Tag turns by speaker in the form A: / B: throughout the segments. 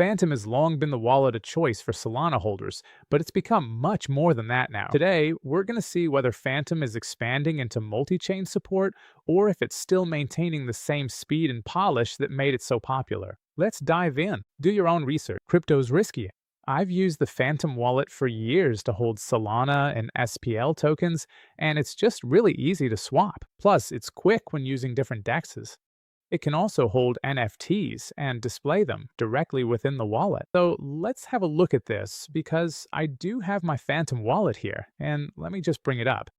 A: Phantom has long been the wallet of choice for Solana holders, but it's become much more than that now. Today, we're going to see whether Phantom is expanding into multi-chain support or if it's still maintaining the same speed and polish that made it so popular. Let's dive in. Do your own research. Crypto's risky. I've used the Phantom wallet for years to hold Solana and SPL tokens, and it's just really easy to swap. Plus, it's quick when using different dexes. It can also hold NFTs and display them directly within the wallet. So let's have a look at this because I do have my Phantom wallet here, and let me just bring it up.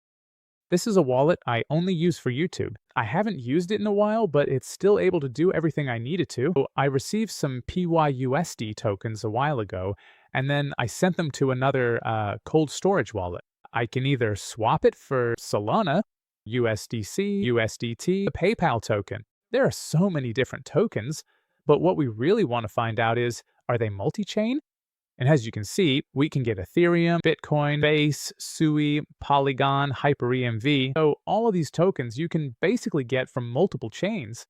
A: This is a wallet I only use for YouTube. I haven't used it in a while, but it's still able to do everything I need it to. I received some PYUSD tokens a while ago, and then I sent them to another cold storage wallet. I can either swap it for Solana, USDC, USDT, a PayPal token. There are so many different tokens, but what we really want to find out is, are they multi-chain? And as you can see, we can get Ethereum, Bitcoin, Base, Sui, Polygon, HyperEMV. So all of these tokens you can basically get from multiple chains.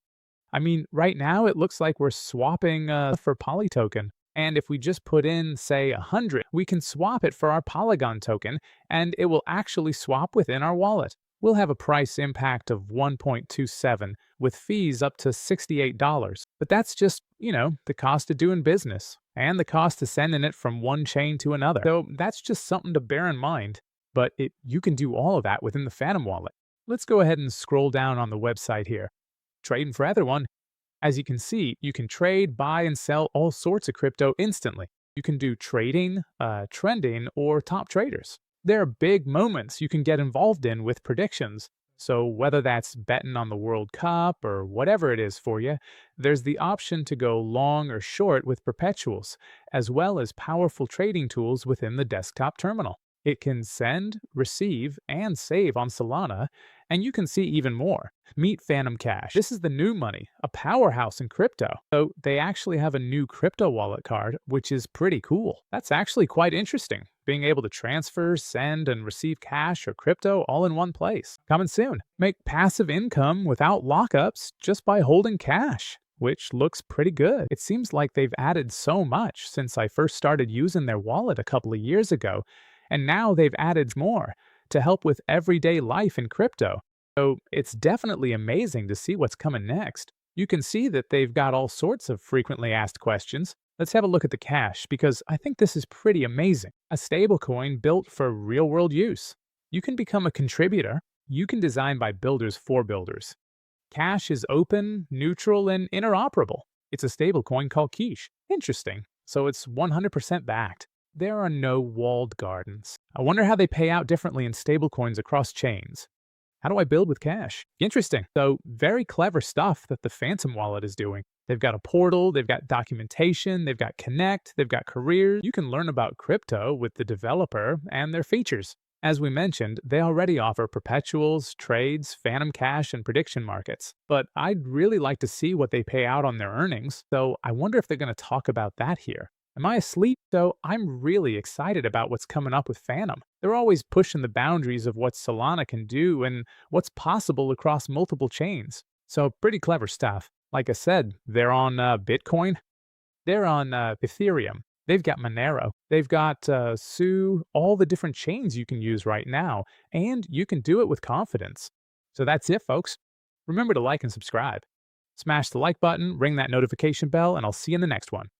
A: I mean, right now it looks like we're swapping for Poly token. And if we just put in, say, 100, we can swap it for our Polygon token, and it will actually swap within our wallet. We'll have a price impact of 1.27 with fees up to $68. But that's just, the cost of doing business and the cost of sending it from one chain to another. So that's just something to bear in mind. But you can do all of that within the Phantom wallet. Let's go ahead and scroll down on the website here. Trading for everyone. As you can see, you can trade, buy, and sell all sorts of crypto instantly. You can do trading, trending, or top traders. There are big moments you can get involved in with predictions. So whether that's betting on the World Cup or whatever it is for you, there's the option to go long or short with Perpetuals, as well as powerful trading tools within the desktop terminal. It can send, receive, and save on Solana, and you can see even more. Meet Phantom Cash. This is the new money, a powerhouse in crypto. So they actually have a new crypto wallet card, which is pretty cool. That's actually quite interesting, being able to transfer, send, and receive cash or crypto all in one place. Coming soon. Make passive income without lockups just by holding cash, which looks pretty good. It seems like they've added so much since I first started using their wallet a couple of years ago, and now they've added more to help with everyday life in crypto. So it's definitely amazing to see what's coming next. You can see that they've got all sorts of frequently asked questions. Let's have a look at the cash because I think this is pretty amazing. A stablecoin built for real-world use. You can become a contributor. You can design by builders for builders. Cash is open, neutral, and interoperable. It's a stablecoin called Quiche. Interesting. So it's 100% backed. There are no walled gardens. I wonder how they pay out differently in stablecoins across chains. How do I build with cash? Interesting. So very clever stuff that the Phantom wallet is doing. They've got a portal, they've got documentation, they've got Connect, they've got careers. You can learn about crypto with the developer and their features. As we mentioned, they already offer perpetuals, trades, Phantom Cash, and prediction markets. But I'd really like to see what they pay out on their earnings, so I wonder if they're going to talk about that here. Am I asleep? So I'm really excited about what's coming up with Phantom. They're always pushing the boundaries of what Solana can do and what's possible across multiple chains. So pretty clever stuff. Like I said, they're on Bitcoin. They're on Ethereum. They've got Monero. They've got Sui, all the different chains you can use right now. And you can do it with confidence. So that's it, folks. Remember to like and subscribe. Smash the like button, ring that notification bell, and I'll see you in the next one.